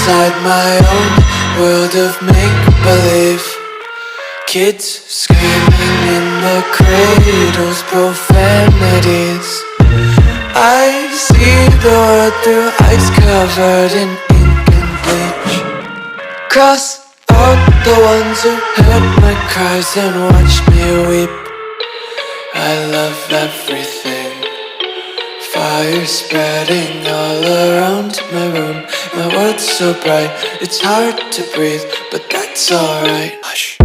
inside my own world of make-believe. Kids screaming in the cradles, profanities. I see the world through eyes covered in ink and bleach. Cross out the ones who heard my cries and watched me weep. I love everything. Fire spreading all around my room. My world's so bright, it's hard to breathe, but that's alright. Hush.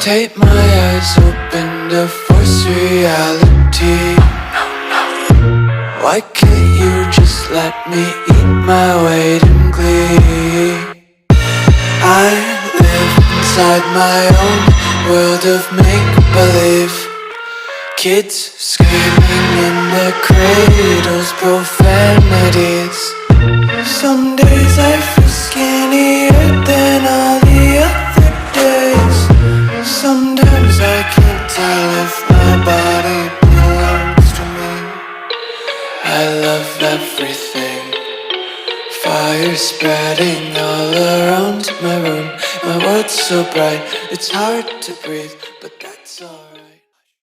Tape my eyes open to force reality. Why can't you just let me eat my weight in glee? I live inside my own world of make-believe. Kids screaming in their cradles, profanities. Some days I feel skinnier than all the other days. Sometimes I can't tell if my body belongs to me. I love everything. Fire spreading all around my room. My world's so bright, it's hard to breathe.